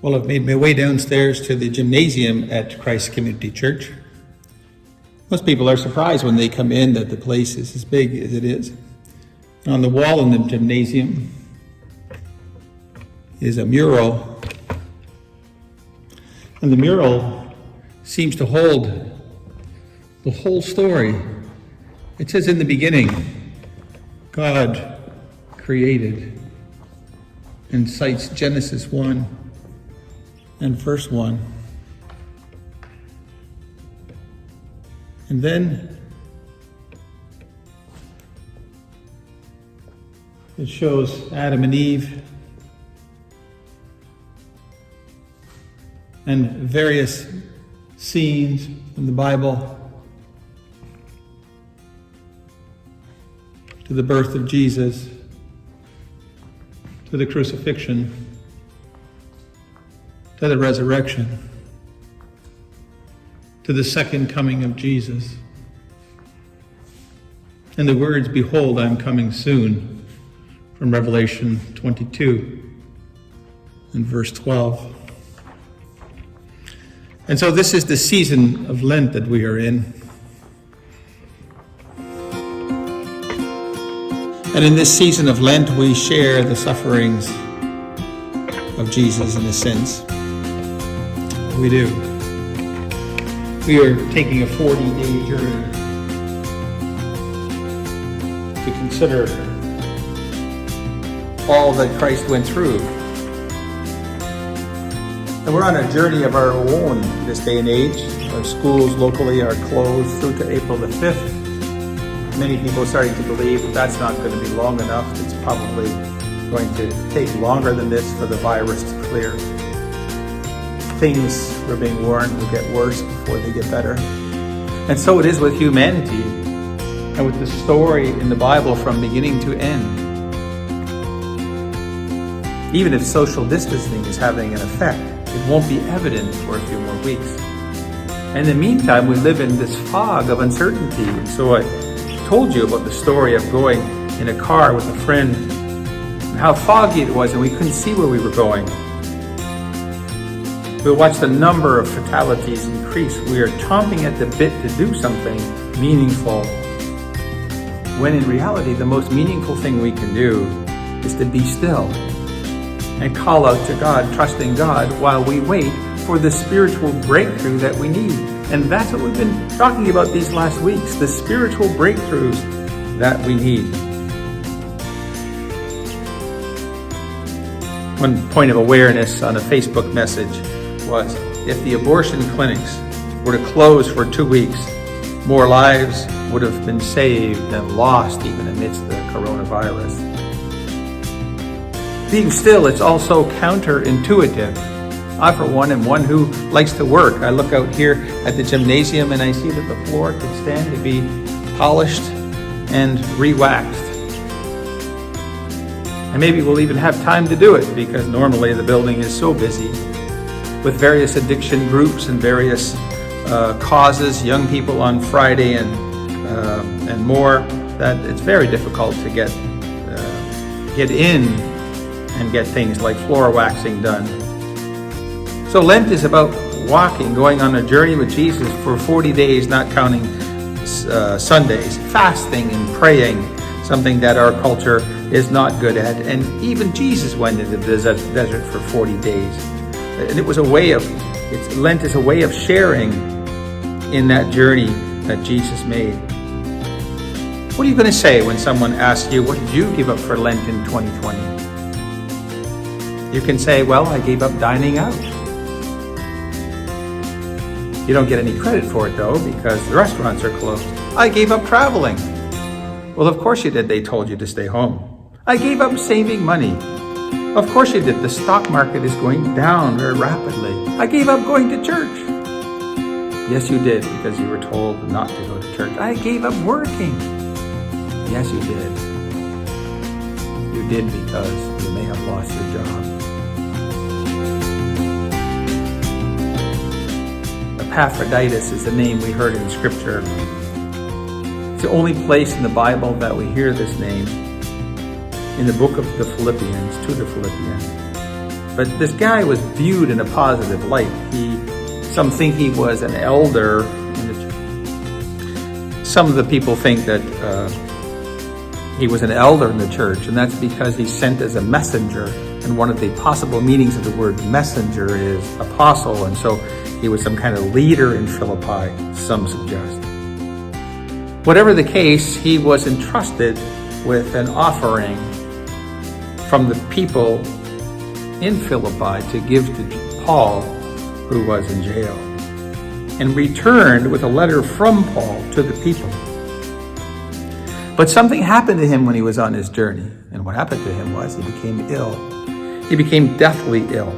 Well, I've made my way downstairs to the gymnasium at Christ Community Church. Most people are surprised when they come in that the place is as big as it is. On the wall in the gymnasium is a mural. And the mural seems to hold the whole story. It says in the beginning, God created, and cites Genesis 1 and verse 1. And then it shows Adam and Eve and various scenes in the Bible to the birth of Jesus, to the crucifixion, to the resurrection, to the second coming of Jesus. And the words, "Behold, I'm coming soon," from Revelation 22 and verse 12. And so this is the season of Lent that we are in. And in this season of Lent, we share the sufferings of Jesus in a sense. We do. We are taking a 40-day journey to consider all that Christ went through. And we're on a journey of our own this day and age. Our schools locally are closed through to April the 5th. Many people are starting to believe that that's not going to be long enough. It's probably going to take longer than this for the virus to clear. Things, we're being warned, will get worse before they get better. And so it is with humanity and with the story in the Bible from beginning to end. Even if social distancing is having an effect, it won't be evident for a few more weeks. In the meantime, we live in this fog of uncertainty. And so I told you about the story of going in a car with a friend and how foggy it was and we couldn't see where we were going. We watched the number of fatalities increase. We are chomping at the bit to do something meaningful, when in reality the most meaningful thing we can do is to be still and call out to God, trusting God while we wait for the spiritual breakthrough that we need. And that's what we've been talking about these last weeks, the spiritual breakthroughs that we need. One point of awareness on a Facebook message was, if the abortion clinics were to close for 2 weeks, more lives would have been saved than lost even amidst the coronavirus. Being still, it's also counterintuitive. I, for one, am one who likes to work. I look out here at the gymnasium and I see that the floor could stand to be polished and re-waxed. And maybe we'll even have time to do it because normally the building is so busy with various addiction groups and various causes, young people on Friday and more, that it's very difficult to get in and get things like floor waxing done. So Lent is about walking, going on a journey with Jesus for 40 days, not counting Sundays, fasting and praying, something that our culture is not good at. And even Jesus went into the desert for 40 days. And it was a way of, Lent is a way of sharing in that journey that Jesus made. What are you going to say when someone asks you, what did you give up for Lent in 2020? You can say, well, I gave up dining out. You don't get any credit for it though, because the restaurants are closed. I gave up traveling. Well, of course you did. They told you to stay home. I gave up saving money. Of course you did. The stock market is going down very rapidly. I gave up going to church. Yes, you did, because you were told not to go to church. I gave up working. Yes, you did. You did because you may have lost your job. Epaphroditus is the name we heard in Scripture. It's the only place in the Bible that we hear this name, in the book of the Philippians, to the Philippians. But this guy was viewed in a positive light. Some think he was an elder in the church. Some of the people think that he was an elder in the church, and that's because he's sent as a messenger. And one of the possible meanings of the word messenger is apostle, and so he was some kind of leader in Philippi, some suggest. Whatever the case, he was entrusted with an offering from the people in Philippi to give to Paul, who was in jail, and returned with a letter from Paul to the people. But something happened to him when he was on his journey, and what happened to him was he became ill. He became deathly ill.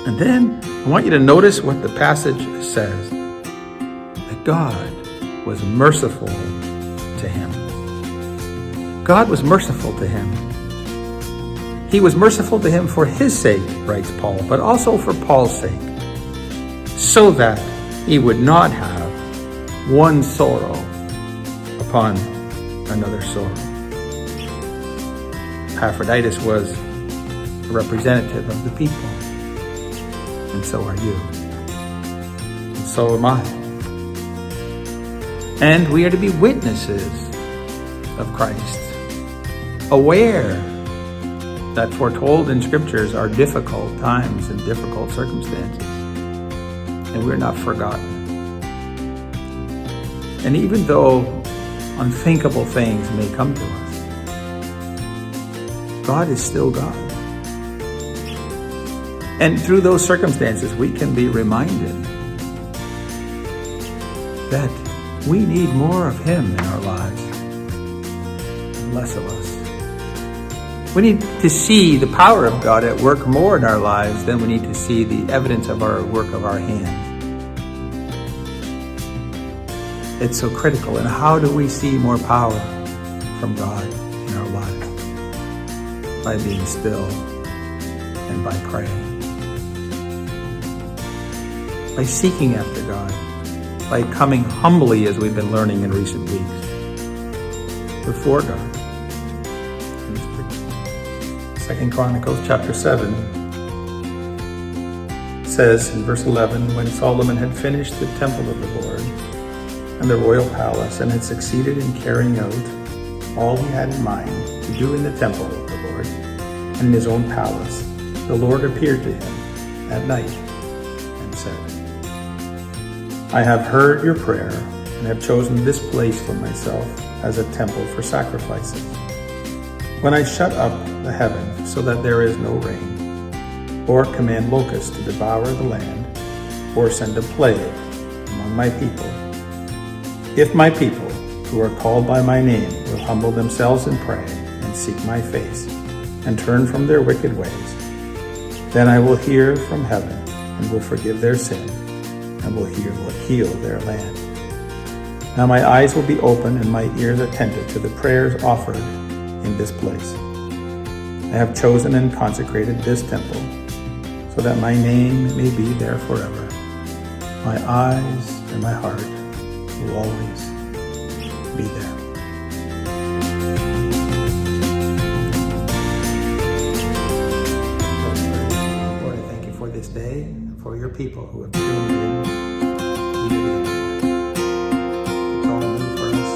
And then I want you to notice what the passage says, that God was merciful to him. God was merciful to him. He was merciful to him for his sake, writes Paul, but also for Paul's sake, so that he would not have one sorrow upon another sorrow. Epaphroditus was a representative of the people, and so are you, and so am I. And we are to be witnesses of Christ, aware that foretold in scriptures are difficult times and difficult circumstances, and we're not forgotten. And even though unthinkable things may come to us, God is still God. And through those circumstances, we can be reminded that we need more of Him in our lives and less of us. We need to see the power of God at work more in our lives than we need to see the evidence of our work of our hands. It's so critical. And how do we see more power from God in our lives? By being still and by praying. By seeking after God. By coming humbly, as we've been learning in recent weeks, before God. 2 Chronicles chapter 7 says in verse 11, when Solomon had finished the temple of the Lord and the royal palace, and had succeeded in carrying out all he had in mind to do in the temple of the Lord and in his own palace, the Lord appeared to him at night and said, I have heard your prayer and have chosen this place for myself as a temple for sacrifices. When I shut up the heavens so that there is no rain, or command locusts to devour the land, or send a plague among my people, if my people, who are called by my name, will humble themselves and pray and seek my face and turn from their wicked ways, then I will hear from heaven and will forgive their sin and will heal their land. Now my eyes will be open and my ears attentive to the prayers offered in this place. I have chosen and consecrated this temple so that my name may be there forever. My eyes and my heart will always be there. Lord, I thank you for this day and for your people who have tuned in. It's all new for us.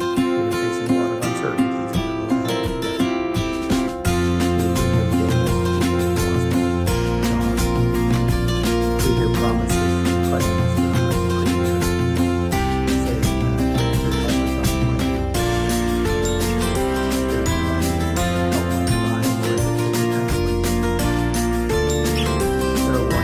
And we're facing a lot of uncertainties in the road ahead. We hear promises and prayers. There are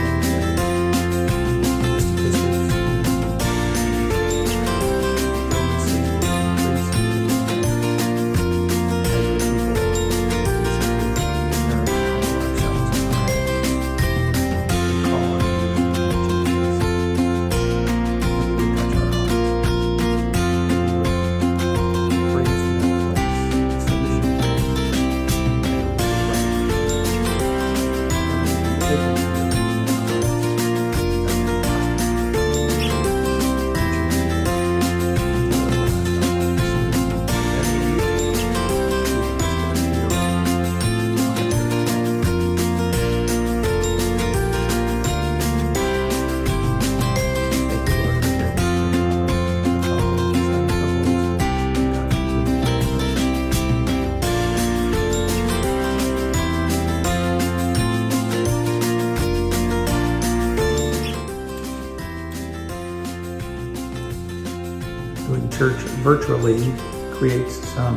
virtually creates some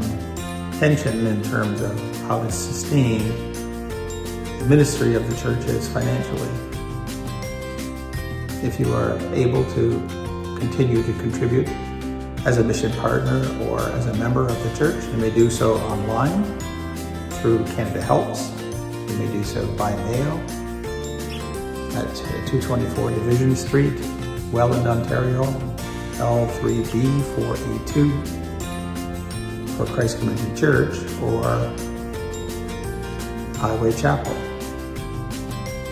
tension in terms of how to sustain the ministry of the churches financially. If you are able to continue to contribute as a mission partner or as a member of the church, you may do so online through Canada Helps. You may do so by mail at 224 Division Street, Welland, Ontario, L3B4E2 for Christ Community Church, or Highway Chapel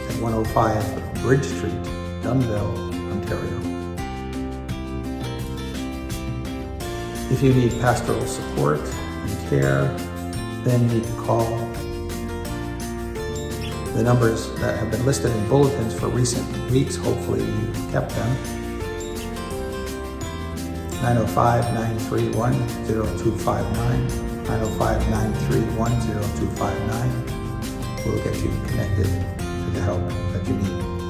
at 105 Bridge Street, Dunnville, Ontario. If you need pastoral support and care, then you need to call the numbers that have been listed in bulletins for recent weeks. Hopefully you kept them. 905-931-0259, 905-931-0259 will get you connected to the help that you need.